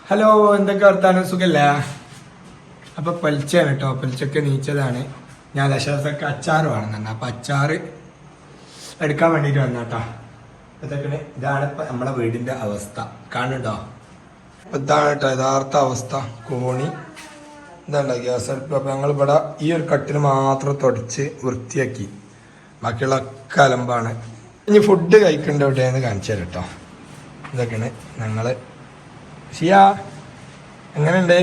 Hello, എന്തൊക്കെ വർത്താനം? സുഖല്ലേ? അപ്പൊ പലിച്ചാണ് കേട്ടോ. പലിച്ചൊക്കെ നീച്ചതാണ്. ഞാൻ ലക്ഷത്തൊക്കെ അച്ചാറ് വേണമെന്നുണ്ട്. അപ്പൊ അച്ചാറ് എടുക്കാൻ വേണ്ടിട്ട് വന്നാട്ടോ. ഇതൊക്കെ ഇതാണ് ഇപ്പൊ നമ്മളെ വീടിന്റെ അവസ്ഥ. കാണുന്നുണ്ടോ? ഇതാണ് കേട്ടോ യഥാർത്ഥ അവസ്ഥ. കോണി ഇതാണ്ട ഗ്യാസ് അടുപ്പ്. അപ്പൊ ഞങ്ങൾ ഇവിടെ ഈ ഒരു കട്ടിന് മാത്രം തുടച്ച് വൃത്തിയാക്കി. ബാക്കിയുള്ള ഒക്കെ അലമ്പാണ്. ഇനി ഫുഡ് കഴിക്കേണ്ട എവിടെയാന്ന് കാണിച്ചു തരാം കേട്ടോ. ഇതൊക്കെയാണ് ഞങ്ങള്. ഷിയ എങ്ങനെയുണ്ട്?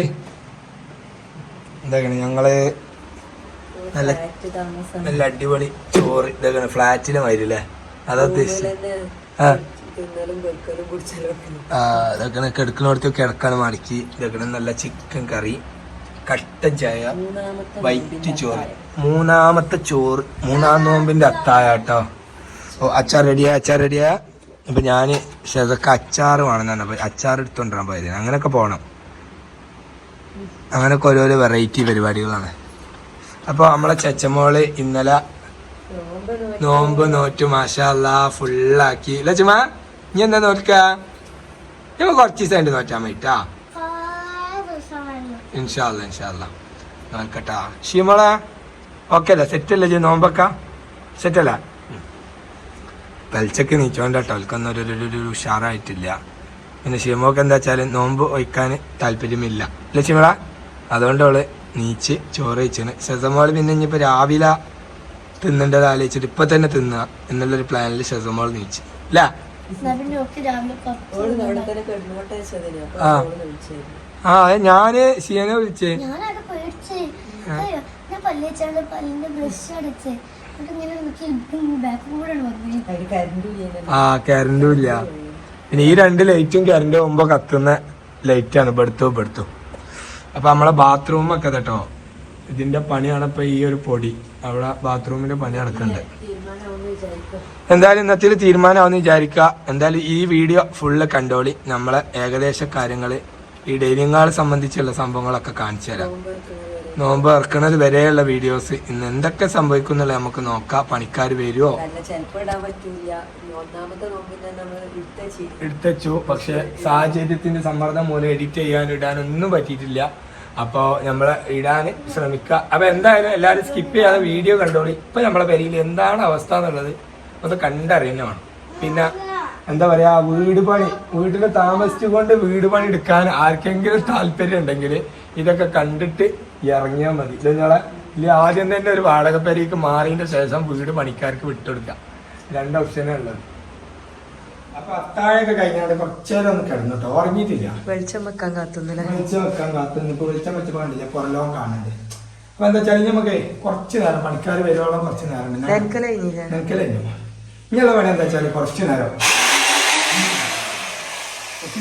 എന്തൊക്കെയാണ് ഞങ്ങള് നല്ല നല്ല അടിപൊളി ചോറ്. ഇതൊക്കെയാണ് ഫ്ലാറ്റില് വരില്ലേ? അതാ ഉദ്ദേശിച്ചത്. ഇതൊക്കെ കിടക്കുന്നിടത്ത് കിടക്കാണ് മടക്കി. ഇതൊക്കെ നല്ല ചിക്കൻ കറി, കട്ടൻ ചായ, വൈറ്റ് ചോറ്. മൂന്നാമത്തെ ചോറ്, മൂന്നാം നോമ്പിന്റെ അത്താഴ കേട്ടോ. ഓ, അച്ചാർ റെഡിയാ. ഇപ്പൊ ഞാന് ഇതൊക്കെ അച്ചാറ് വേണമെന്നാണ്. അപ്പൊ അച്ചാർ എടുത്തോണ്ടിരാൻ പോയത്. അങ്ങനെയൊക്കെ പോകണം. അങ്ങനെയൊക്കെ ഓരോരോ വെറൈറ്റി പരിപാടികളാണ്. അപ്പൊ നമ്മളെ ചെച്ചമോള് ഇന്നലെ നോമ്പ് നോറ്റു. മാഷാ അല്ലാ, ഫുള്ളാക്കി. ലച്ചുമാ ഇനി എന്താ നോക്ക? ഞമ്മ കുറച്ച് ദിവസം നോറ്റാൻ പറ്റാ. ഇൻഷാല്ല നോക്കട്ടാ. ഷിമോളെ ഓക്കെ അല്ലേ? സെറ്റല്ലേ നോമ്പൊക്കെ? സെറ്റല്ല? പലിച്ചക്ക് നീച്ചോണ്ട കേട്ടോ. അവൾക്കൊന്നും ഒരു ഉഷാറായിട്ടില്ല. പിന്നെ ഷിമോക്ക് എന്താ വെച്ചാല് നോമ്പ് ഒഴിക്കാൻ താല്പര്യമില്ല അല്ലേ ഷിമള? അതുകൊണ്ട് അവള് നീച്ച് ചോറ് കഴിച്ചാണ്. ഷെസമോള് പിന്നെ ഇനിയിപ്പോ രാവിലെ തിന്നേണ്ടത് ആലോചിച്ചിട്ട് ഇപ്പൊ തന്നെ തിന്നുക എന്നുള്ളൊരു പ്ലാനിൽ ഷെസമോള് നീച്ച് അല്ലേ? ആ ഞാന് ഷിയനെ വിളിച്ചേ. ആ കറണ്ടും ഇല്ല. പിന്നെ ഈ രണ്ട് ലൈറ്റും കറണ്ട് പോകുമ്പോ കത്തുന്ന ലൈറ്റാണ്. പെടുത്തു. അപ്പൊ നമ്മളെ ബാത്റൂമൊക്കെ കേട്ടോ ഇതിന്റെ പണിയാണ്. ഇപ്പൊ ഈ ഒരു പൊടി അവിടെ ബാത്റൂമിന്റെ പണി നടക്കുന്നുണ്ട്. എന്തായാലും ഇന്നത്തെ തീരുമാനമാവെന്ന് വിചാരിക്കുക. എന്തായാലും ഈ വീഡിയോ ഫുള്ള് കണ്ടോളി. നമ്മളെ ഏകദേശ കാര്യങ്ങള് ഈ ഡെയിലിങ്ങാൾ സംബന്ധിച്ചുള്ള സംഭവങ്ങളൊക്കെ കാണിച്ചു തരാം. നോമ്പ് ഇറക്കണത് വരെയുള്ള വീഡിയോസ് ഇന്ന് എന്തൊക്കെ സംഭവിക്കുന്നുള്ളത് നമുക്ക് നോക്കാം. പണിക്കാർ വരുമോ? എടുത്തു. പക്ഷെ സാഹചര്യത്തിന്റെ സമ്മർദ്ദം മൂലം എഡിറ്റ് ഇടാനൊന്നും പറ്റിയിട്ടില്ല. അപ്പോൾ നമ്മള് ഇടാൻ ശ്രമിക്കുക. അപ്പൊ എന്തായാലും എല്ലാവരും സ്കിപ്പ് ചെയ്യാതെ വീഡിയോ കണ്ടോളി. ഇപ്പൊ നമ്മളെ പെരിയിൽ എന്താണ് അവസ്ഥ എന്നുള്ളത് ഒന്ന് കണ്ടറിയുന്ന വേണം. പിന്നെ എന്താ പറയാ, വീട്ടിൽ താമസിച്ചുകൊണ്ട് വീട് പണി എടുക്കാൻ ആർക്കെങ്കിലും താല്പര്യം ഉണ്ടെങ്കിൽ ഇതൊക്കെ കണ്ടിട്ട് ഇറങ്ങിയാൽ മതി. നിങ്ങളെ ആദ്യം തന്നെ ഒരു വാടക പെരയ്ക്ക് മാറിയതിന്റെ ശേഷം വീട് പണിക്കാർക്ക് വിട്ടുകൊടുക്കാം. 2 ഓപ്ഷനേ ഉള്ളത്. അപ്പൊ അത്താഴൊക്കെ കഴിഞ്ഞാണ്ട് കുറച്ചേരം ഒന്ന് കിടന്നിട്ടോ. ഉറങ്ങിയിട്ടില്ല. വെളിച്ചം വെക്കാൻ കാത്തുന്നില്ല. ഇപ്പൊ വെളിച്ചം വെച്ച് പാടില്ല, പുറലോകം കാണണ്ടേ. അപ്പൊ എന്താ വെച്ചാൽ നമുക്ക് കുറച്ചു നേരം പണിക്കാർ വരുവോളം കുറച്ചു നേരം നിനക്കലഞ്ഞു. ഇനിയുള്ള പണി എന്താ വെച്ചാല് കുറച്ചു നേരം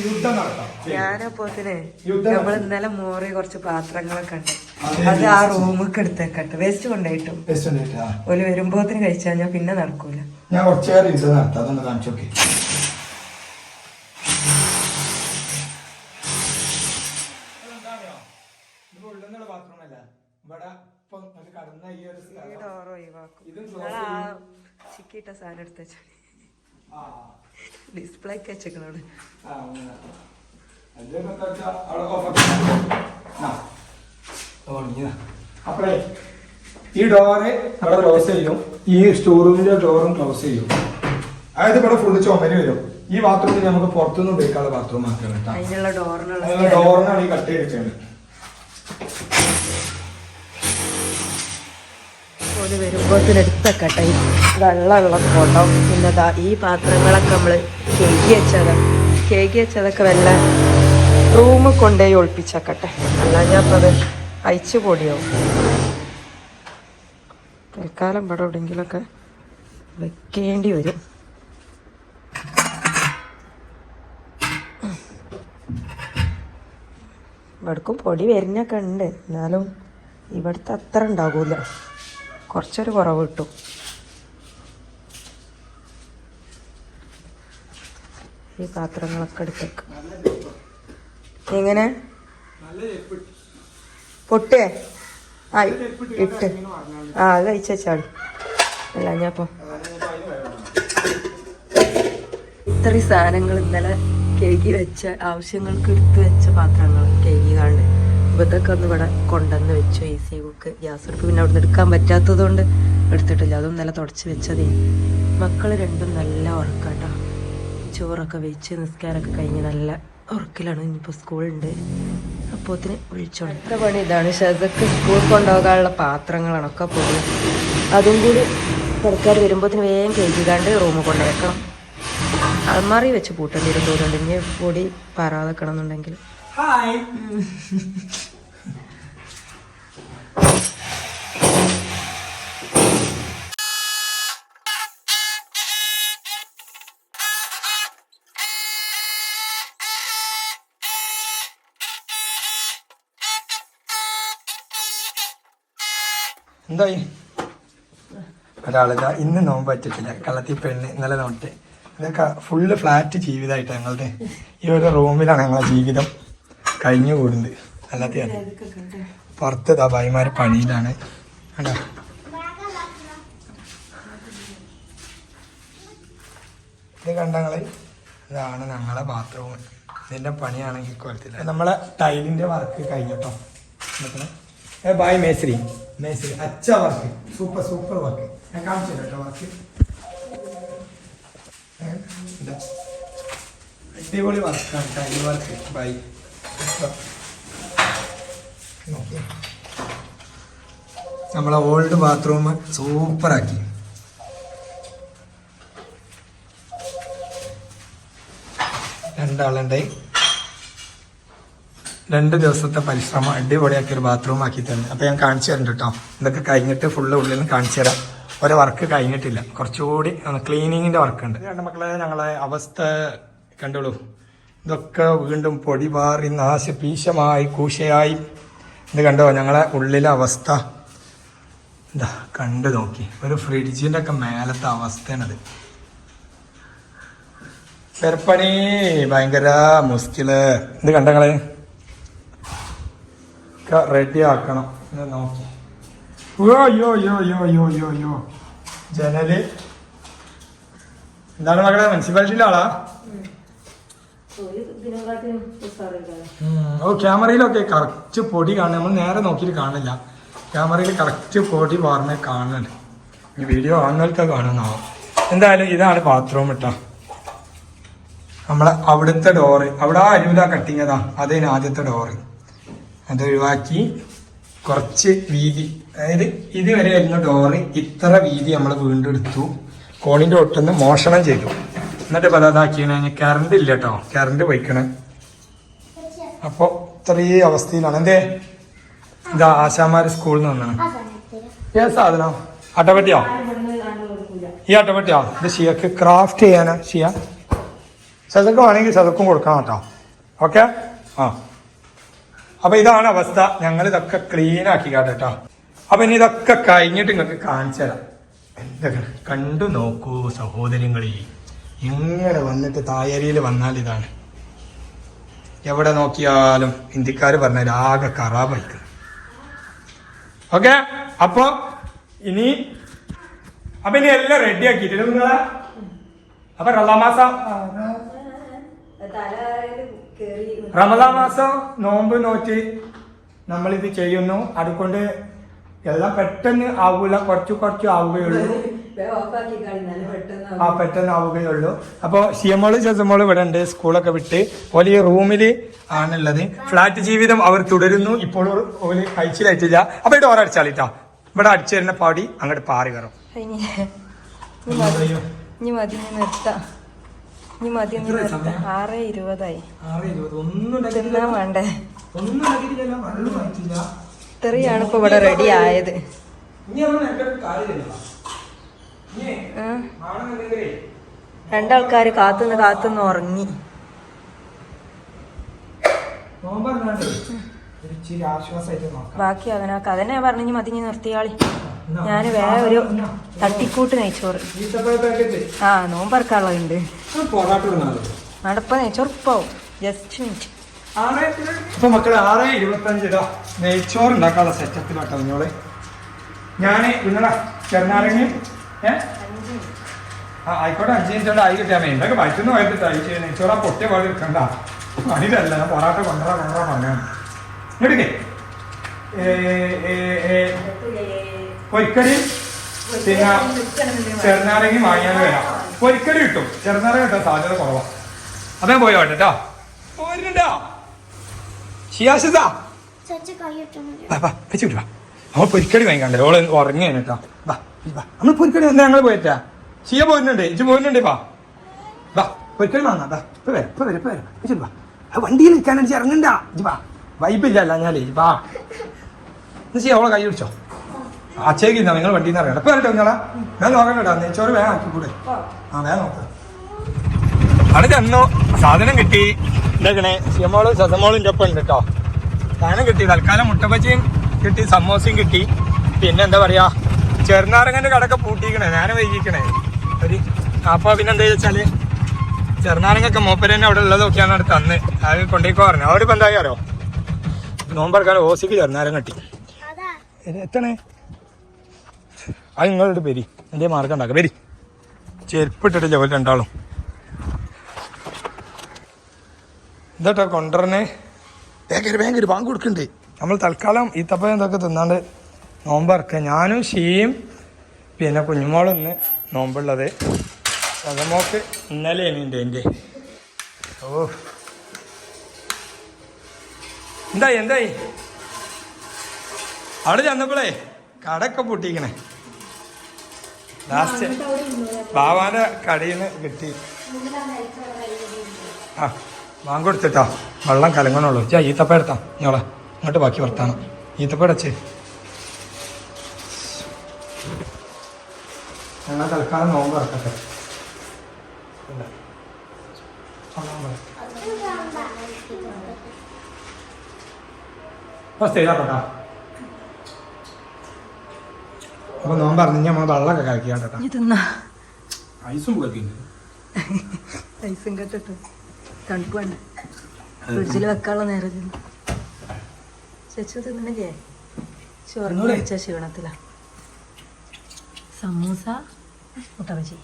യുദ്ധം നടത്താം. ഞാനപ്പോത്തിന് നമ്മൾ ഇന്നലെ മോറി കുറച്ച് പാത്രങ്ങളൊക്കെ ഉണ്ട്. അത് ആ റൂമൊക്കെ എടുത്തേക്കട്ടെ. വേസ്റ്റ് കൊണ്ടുപോയിട്ടു ഒരു വരുമ്പോത്തിന് കഴിച്ചാൽ ഞാൻ പിന്നെ നടക്കൂല. ഞാൻ കുറച്ചേരം യുദ്ധം നടത്താം. അതൊന്ന് കാണിച്ചോക്കെ. ചിക്കിട്ട സാധനം എടുത്ത ഡിസ്പ്ലേ ഒക്കെ വെച്ചേക്കണോട്. അപ്പഴേ ഈ ഡോറ് അവിടെ ക്ലോസ് ചെയ്യും. ഈ സ്റ്റോർ റൂമിന്റെ ഡോറും ക്ലോസ് ചെയ്യും. അതായത് ഇവിടെ ഫുള്ള് ചുമര് വരും. ഈ ബാത്റൂമിൽ നമുക്ക് പുറത്തുനിന്ന് ഉപയോഗിക്കാനുള്ള ബാത്റൂം ആക്കണം. അതിനുള്ള ഡോറിനാണ് ഈ കട്ട് ചെയ്തിട്ടുണ്ട്. ഒരു വരുമ്പോഴത്തിനെടുത്തക്കട്ടെ വെള്ളമുള്ള ഫോട്ടോ. പിന്നെ ഈ പാത്രങ്ങളൊക്കെ നമ്മൾ കേക്ക് വെച്ചതൊക്കെ വല്ല റൂമിൽ കൊണ്ടുപോയി ഒളിപ്പിച്ചേക്കട്ടെ. അല്ല ഞാൻ ഇപ്പം അത് അയച്ചു പൊടിയാവും. തൽക്കാലം ഇവിടെ എവിടെയെങ്കിലുമൊക്കെ വെക്കേണ്ടി വരും. ഇവിടക്കും പൊടി വരുന്നൊക്കെ ഉണ്ട്. എന്നാലും ഇവിടുത്തെ അത്ര ഉണ്ടാകൂല. കുറച്ചൊരു കുറവ് കിട്ടും. ഈ പാത്രങ്ങളൊക്കെ എടുത്തേക്ക്. എങ്ങനെ പൊട്ടേ? ആ ഇട്ട് അത് കഴിച്ചാടി. അല്ല ഞാനിപ്പോൾ ഇത്രയും സാധനങ്ങൾ ഇന്നലെ കേകി വെച്ച ആവശ്യങ്ങൾക്ക് എടുത്ത് വെച്ച പാത്രങ്ങൾ കേകി കാണ്ട് അപ്പോൾ ഇതൊക്കെ ഒന്ന് ഇവിടെ കൊണ്ടുവന്ന് വെച്ചു. ഈസി കുക്ക് ഗ്യാസ് എടുപ്പ് പിന്നെ അവിടെ നിന്ന് എടുക്കാൻ പറ്റാത്തത് കൊണ്ട് എടുത്തിട്ടില്ല. അതും നല്ല തുടച്ച് വെച്ചതേ. മക്കൾ രണ്ടും നല്ല ഉറക്കാട്ടോ. ചോറൊക്കെ വെച്ച് നിസ്കാരമൊക്കെ കഴിഞ്ഞ് നല്ല ഉറക്കിലാണ്. ഇനിയിപ്പോൾ സ്കൂളുണ്ട് അപ്പോത്തിന് വിളിച്ചോളൂ. എത്ര പണി ഇതാണ്. ഷെസക്ക് സ്കൂൾ കൊണ്ടുപോകാനുള്ള പാത്രങ്ങളാണ് ഒക്കെ പൊടി. അതും കൂടി പുറക്കാർ വരുമ്പോഴത്തിന് വേഗം കഴുകിക്കാണ്ട് റൂമിൽ കൊണ്ടുവയ്ക്കണം. അൽമാറി വെച്ച് പൂട്ടേണ്ടി വരും തോന്നുന്നുണ്ട് ഇനി പൊടി പാറാതെ വെക്കണമെന്നുണ്ടെങ്കിൽ. എന്തായി ഒരാളിതാ ഇന്ന് നോമ്പ് പറ്റിട്ടില്ല. കള്ളത്തി പെണ്ണ് ഇന്നലെ നോട്ട്. ഇതൊക്കെ ഫുള്ള് ഫ്ലാറ്റ് ജീവിതമായിട്ട് ഞങ്ങളുടെ ഈ ഒരു റൂമിലാണ് ഞങ്ങളെ ജീവിതം കഴിഞ്ഞു കൂടുന്നത്. അല്ലാത്ത പുറത്ത് ഭായിമാർ പണിയിലാണ്. കണ്ടോ ഇത് കണ്ടങ്ങള് ഇതാണ് ഞങ്ങളെ ബാത്റൂം. ഇതിൻ്റെ പണിയാണെങ്കിൽ കുഴപ്പമില്ല. നമ്മളെ ടൈലിൻ്റെ വർക്ക് കഴിഞ്ഞിട്ടോ. ബായ് മേസ്രി മേസ്രി അച്ഛ വർക്ക് സൂപ്പർ സൂപ്പർ വർക്ക്. ഞാൻ കാണിച്ചു കേട്ടോ വർക്ക്. അടിപൊളി വർക്കാണ് ടൈൽ വർക്ക്. ബൈ നമ്മളെ ഓൾഡ് ബാത്റൂം സൂപ്പറാക്കി. രണ്ടാളുണ്ടായി 2 ദിവസത്തെ പരിശ്രമം അടിപൊളിയാക്കി ഒരു ബാത്റൂം ആക്കി തന്നെ. അപ്പോൾ ഞാൻ കാണിച്ചു തരുന്നുണ്ട് കേട്ടോ. ഇതൊക്കെ കഴിഞ്ഞിട്ട് ഫുള്ള് ഉള്ളിൽ നിന്ന് കാണിച്ചു തരാം. ഒരു വർക്ക് കഴിഞ്ഞിട്ടില്ല, കുറച്ചുകൂടി ക്ലീനിങ്ങിൻ്റെ വർക്കുണ്ട്. രണ്ട് മക്കളെ ഞങ്ങളെ അവസ്ഥ കണ്ടോളൂ. ഇതൊക്കെ വീണ്ടും പൊടി പാറി നാശപീശമായി കൂശയായി. ഇത് കണ്ടോ ഞങ്ങളെ ഉള്ളിലെ അവസ്ഥ. എന്താ കണ്ടു നോക്കി. ഒരു ഫ്രിഡ്ജിൻ്റെ ഒക്കെ മേലത്തെ അവസ്ഥയാണത്. പെരപ്പണി ഭയങ്കര മുസ്കില്. ഇത് കണ്ടങ്ങളെ റെഡി ആക്കണം. നോക്കി യോ ജനല് എന്താണ് മകളെ മുനിസിപ്പാലിറ്റിയിലെ ആളാ? ഓ ക്യാമറയിലൊക്കെ കറക്റ്റ് പൊടി കാണും. നമ്മൾ നേരെ നോക്കിയിട്ട് കാണില്ല. ക്യാമറയിൽ കറക്റ്റ് പൊടി വാർന്ന് കാണുന്നുണ്ട്. ഈ വീഡിയോ കാണുന്നവർക്ക് കാണുന്നാവും. എന്തായാലും ഇതാണ് ബാത്റൂം കേട്ടോ. നമ്മളെ അവിടുത്തെ ഡോറ് അവിടെ അരുവില കട്ടിങ് അതാ അതേന് ആദ്യത്തെ ഡോറ്. അത് ഒഴിവാക്കി കുറച്ച് വീതി, അതായത് ഇതുവരെ വരുന്ന ഡോറ് ഇത്ര വീതി നമ്മൾ വീണ്ടും എടുത്തു. കോണിൻ്റെ ഒട്ടുന്ന് മോഷണം ചെയ്തു. എന്നിട്ട് പല ഇതാക്കിയാണ്. കറണ്ട് ഇല്ല കേട്ടോ, കറണ്ട് പോയിക്കണം. അപ്പോൾ ഇത്രയും അവസ്ഥയിലാണ്. എന്തേ ഇതാ ആശാമാര് സ്കൂളിൽ നിന്ന് വന്നാണ്. ഏത് സാധനം? അട്ടപ്പെട്ടിയോ? ഈ അട്ടപ്പെട്ടിയോ? ഇത് ഷിയക്ക് ക്രാഫ്റ്റ് ചെയ്യാനാ. ഷിയ സതക്ക് വേണമെങ്കിൽ സതക്കും കൊടുക്കണം കേട്ടോ. ഓക്കെ. ആ അപ്പൊ ഇതാണ് അവസ്ഥ. ഞങ്ങൾ ഇതൊക്കെ ക്ലീൻ ആക്കി കേട്ടോ. അപ്പൊ ഇനി ഇതൊക്കെ കഴിഞ്ഞിട്ട് നിങ്ങൾക്ക് കാണിച്ചു തരാം. എന്തൊക്കെ കണ്ടു നോക്കൂ സഹോദരങ്ങളെ. ഇങ്ങനെ വന്നിട്ട് തായരിയിൽ വന്നാൽ ഇതാണ്. എവിടെ നോക്കിയാലും ഹിന്ദിക്കാർ പറഞ്ഞാൽ ആകെ ഖറാബായിരിക്കും. ഓക്കെ. അപ്പൊ ഇനി എല്ലാം റെഡി ആക്കിയിട്ടില്ല നിങ്ങളെ. അപ്പൊ റമദാൻ മാസം നോമ്പ് നോറ്റ് നമ്മളിത് ചെയ്യുന്നു. അതുകൊണ്ട് എല്ലാം പെട്ടെന്ന് ആവൂല, കുറച്ച് ആവുകയുള്ളൂ. പെട്ടെന്ന് ആവുകയുള്ളൂ. അപ്പോൾ സിയമോള് ചെസമോള് ഇവിടെ ഉണ്ട്. സ്കൂളൊക്കെ വിട്ട് ഓല് റൂമിൽ ആണുള്ളത്. ഫ്ലാറ്റ് ജീവിതം അവർ തുടരുന്നു. ഇപ്പോൾ ഓല് കഴിച്ചിലായിട്ടില്ല. അപ്പൊ ഡോർ അടിച്ചാളിട്ടാ. ഇവിടെ അടിച്ചു തരുന്ന പാടി അങ്ങോട്ട് പാറി കയറും. മതി 6:20 തിന്നാൻ വേണ്ടേ? ഇത്രയാണ് ഇപ്പൊ ഇവിടെ റെഡി ആയത്. രണ്ടാൾക്കാര് കാത്തുനിന്ന് ഉറങ്ങി. ബാക്കി അവനാക്ക് അതന്നെ പറഞ്ഞു. മതി നിർത്തിയാളി. ഞാൻ വേറെ ഒരു തട്ടിക്കൂട്ട് നെയ്ച്ചോറ്. നോമ്പറക്കാനുള്ളതുണ്ട്. നടപ്പ നെയ്ച്ചോറുപ്പാവും. Just minute. ഇപ്പൊ മക്കളെ 6:25 നെയ്ച്ചോറ് ഉണ്ടാക്കാനുള്ള സെറ്റപ്പിലാട്ടോ കുഞ്ഞോളെ. ഞാൻ ഇന്നലെ ചെറുനാരങ്ങയും ആയിക്കോട്ടെ 5 മിനിറ്റ് കൊണ്ട് ആയി കിട്ടിയാൽ മതി. എന്തൊക്കെ വയറ്റുന്ന പോയിട്ട് അയച്ചു നെയ്ച്ചോറാ പൊട്ടിയ പോലെ എടുക്കണ്ട. അതിലല്ല ഞാൻ പൊറാട്ട കൊണ്ടുവരാ പറഞ്ഞാണ് ഇങ്ങോട്ടേ. പൊരിക്കടി പിന്നെ ചെറുനാരങ്ങി വാങ്ങിയാൽ വരാം. പൊരിക്കടി കിട്ടും, ചെറുനാരങ്ങ കിട്ടാൻ സാധ്യത കുറവാണ്. അതേ പോയോ കേട്ടോ പോരുന്നുണ്ടോ ഷിയാസിതാ വെച്ചു വാ. നമ്മൾ പൊരിക്കടി വാങ്ങിക്കണ്ടേ ഓള് ഉറങ്ങി കേട്ടോ. വാ നമ്മൾ പൊരിക്കടി വന്നാൽ ഞങ്ങൾ പോയിട്ടാ. ഷിയ പോരുന്നുണ്ട്, ഇജ്ജ് പോരുന്നുണ്ട്. വാ പൊരിക്കടി വാങ്ങാം. ഇപ്പൊ വരാം വെച്ചു വാ. വണ്ടിയിൽ ഇരിക്കാനടിച്ച് ഇറങ്ങണ്ട. ഇജ്ജ് വാ, വൈബില്ല ഞാലേ. വാ ഷിയ അവളെ കൈ പിടിച്ചോ. അച്ചേക്കില്ല നിങ്ങൾ വണ്ടിയിൽ നിന്ന് ഇറങ്ങണം. ഇപ്പൊ വരട്ടെ നിങ്ങളാ ഞാൻ നോക്കാൻ കേട്ടോ. നെയ്ച്ചോറ് വേഗം ആക്കി കൂടെ. വേഗം നോക്കാം. അവിടെ ചെന്നു സാധനം കിട്ടി. ഇതൊക്കെ സിയമോളും സസമോളും ഒപ്പം ഉണ്ട് കേട്ടോ. സാധനം കിട്ടി. തൽക്കാലം മുട്ടപ്പച്ചയും കിട്ടി, സമോസയും കിട്ടി. പിന്നെ എന്താ പറയാ ചെറുനാരങ്ങന്റെ കടക്കെ പൂട്ടിക്കണേ, നേരം വൈകിക്കണേ ഒരു. അപ്പൊ പിന്നെന്താ വെച്ചാല് ചെറുനാരങ്ങൊക്കെ മൂപ്പര് അവിടെ ഉള്ളതൊക്കെയാണ് അവിടെ തന്ന് അത് കൊണ്ടേക്കോ പറഞ്ഞു. അവരിപ്പോ എന്താ അറിയോ നോമ്പറക്കാൻ ഓസിക്ക് ചെറുനാരങ്ങ കിട്ടി. എത്തണേ അത് നിങ്ങളുടെ പേര് എന്റെ മാർക്കം ഉണ്ടാക്കാം. പേര് ചെരുപ്പിട്ടിട്ടില്ല പോലെ രണ്ടാളും. ഇതാട്ടോ കൊണ്ടുവരണേ. ബാങ്ക് ബാങ്ക് കൊടുക്കണ്ടേ. നമ്മൾ തൽക്കാലം ഈത്തപ്പഴം ഇതൊക്കെ തിന്നാണ്ട് നോമ്പറക്കുക. ഞാനും ഷീയും പിന്നെ കുഞ്ഞുമോളും ഇന്ന് നോമ്പുള്ളത്. സദമോക്ക് ഇന്നലെ ഉണ്ട് എൻ്റെ. ഓ എന്തായി അവിടെ ചെന്നപ്പോളേ കടയൊക്കെ പൊട്ടിക്കണേ. ലാസ്റ്റ് ബാവാന്റെ കടയിൽ നിന്ന് കിട്ടി. ആ ബാങ്ക് കൊടുത്തിട്ടാ വെള്ളം കലങ്ങണുള്ളൂ. ഈത്തപ്പഴം എടുത്താ ഞങ്ങളെ ഇങ്ങോട്ട് ബാക്കി വർത്താനം. ഈത്തപ്പഴം അച്ചേ ഞങ്ങൾ തൽക്കാലം നോമ്പ് ഇറക്കട്ടെ. സ്ഥിരപ്പെട്ടാ അപ്പൊ നോമ്പ് പറഞ്ഞു നമ്മൾ വെള്ളമൊക്കെ കലക്കിയാട്ടോ. ഐസും ഐസും കെട്ടിട്ട് തണുപ്പ് വേണ്ട ഫ്രിഡ്ജിൽ വെക്കാനുള്ള നേരം ചേച്ചി തിന്നില്ലേ. ചോറിന് കഴിച്ച ക്ഷീണത്തില. സമൂസ മുട്ടബജി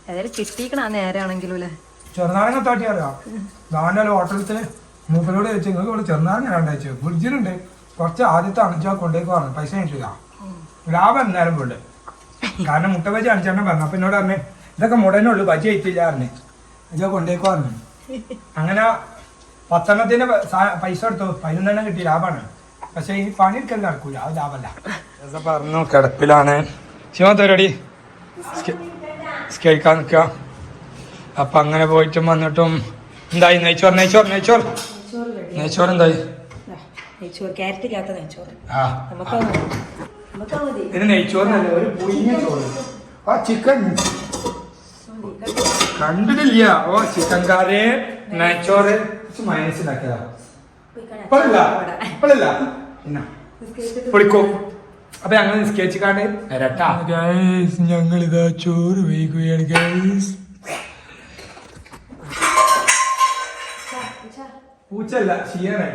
ഏതായാലും കിട്ടിക്കണ ആ നേരാണെങ്കിലും അല്ലേ. ചെറുനാരങ്ങ താട്ടി അറിയാം. ദാൻ്റെ ഹോട്ടലത്തില് മൂപ്പരോട് ചോദിച്ചു നിങ്ങൾക്ക് ഇവിടെ ചെറുനാരങ്ങ രണ്ടാഴ്ച ഫ്രിഡ്ജിലുണ്ട്. കുറച്ച് ആദ്യത്തെ അണിച്ചാൽ കൊണ്ടേക്ക് പറഞ്ഞു. പൈസ കിട്ടില്ല ലാഭം എന്നാലും പോലെ. കാരണം മുട്ടബജി അണിച്ചെണ്ണം പറഞ്ഞു. അപ്പൊ എന്നോട് പറഞ്ഞു ഇതൊക്കെ മുടനേ ഉള്ളൂ, ബജി ആയിട്ടില്ല പറഞ്ഞു. ഇതൊക്കെ കൊണ്ടേക്ക് പറഞ്ഞു. അങ്ങനെ 10 പൈസ എടുത്തു. 11 കിട്ടി, ലാഭമാണ്. പക്ഷെ ഈ പണിയെടുക്കൽ നടക്കൂല, അത് ലാഭമല്ല. പറഞ്ഞു കിടപ്പിലാണ്. ശിവത്തോരടി കഴിക്കാൻ നിൽക്കുക. അപ്പൊ അങ്ങനെ പോയിട്ടും വന്നിട്ടും എന്തായി നെയ്ച്ചോറ് എന്തായി? ഇത് നെയ്ച്ചോറിനല്ല, ഒരു പുളിഞ്ഞ ചോറ്. ആ ചിക്കൻ കണ്ടിട്ടില്ല. ഓ ചിക്കൻ കറി നെയ്ച്ചോറ് മനസ്സിലാക്കിയതാ. ഇപ്പോഴല്ല പിന്നെ പൊളിക്കോ. അപ്പൊ ഞങ്ങൾ നിസ്കരിച്ചിക്കാണ്ട് വരട്ടാ ഗൈസ്. ഞങ്ങളിതാ ചോറ് വൈകുകയാണ് ഗൈസ്. പൂച്ചല്ല ഷിയാണ്.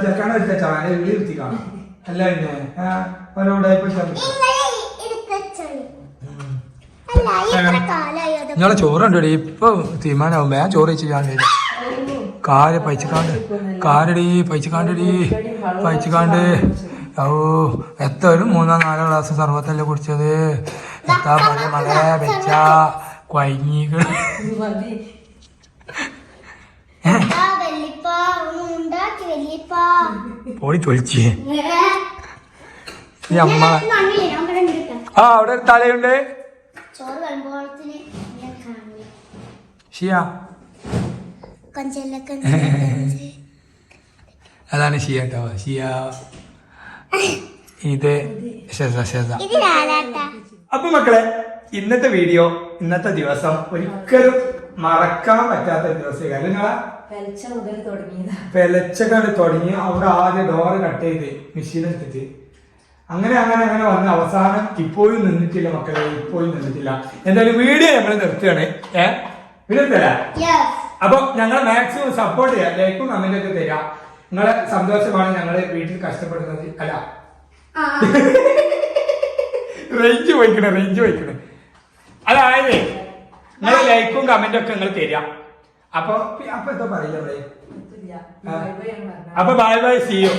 ചെറുക്കാണ് എടുത്തച്ചാ വീട് ഇരുത്തി കാണാം. അല്ല പിന്നെ നിങ്ങളെ ചോറുണ്ടോ ഇപ്പൊ തീരുമാനമാവും. ഞാൻ ചോറ് വെച്ച് ഞാൻ കാര് പൈച്ചിക്കാണ്ട് ഓ എത്ര ഒരു 3-4 ഗ്ലാസ് സർവത്തല്ലേ കുടിച്ചത്. എത്താ പറഞ്ഞ മകളെ വെച്ച കൊയങ്ങികൾ പോയി തൊലിച്ചേ. ഈ അമ്മ ആ അവിടെ ഒരു തലയുണ്ട്. ഷിയ അതാണ് ഷിയ കേട്ടോ. ഷിയ ഇത് അപ്പൊ മക്കളെ ഇന്നത്തെ വീഡിയോ, ഇന്നത്തെ ദിവസം ഒരിക്കലും മറക്കാൻ പറ്റാത്ത ദിവസം. നിങ്ങളെ പെലച്ചക്കാണ്ട് തുടങ്ങി അവിടെ ആദ്യം ഡോറ് കട്ട് ചെയ്ത് മെഷീൻ എടുത്തിട്ട് അങ്ങനെ വന്ന് അവസാനം ഇപ്പോഴും നിന്നിട്ടില്ല മക്കളെ, ഇപ്പോഴും നിന്നിട്ടില്ല. എന്തായാലും വീഡിയോ ഞങ്ങൾ നിർത്തുകയാണ്. വീഡിയോ തരാം. അപ്പൊ ഞങ്ങളെ മാക്സിമം സപ്പോർട്ട് ചെയ്യാം, ലൈക്കും കമന്റ് ഒക്കെ തരാം. നിങ്ങളെ സന്തോഷമാണ് ഞങ്ങള് വീട്ടിൽ കഷ്ടപ്പെടുന്നത്. അല്ല റേഞ്ച് പോയിക്കണേ അതായത് നിങ്ങളെ ലൈക്കും കമന്റും ഒക്കെ നിങ്ങൾ തരാം അപ്പൊ എന്തോ പറയില്ല അപ്പൊ ബൈ ബൈ സി യു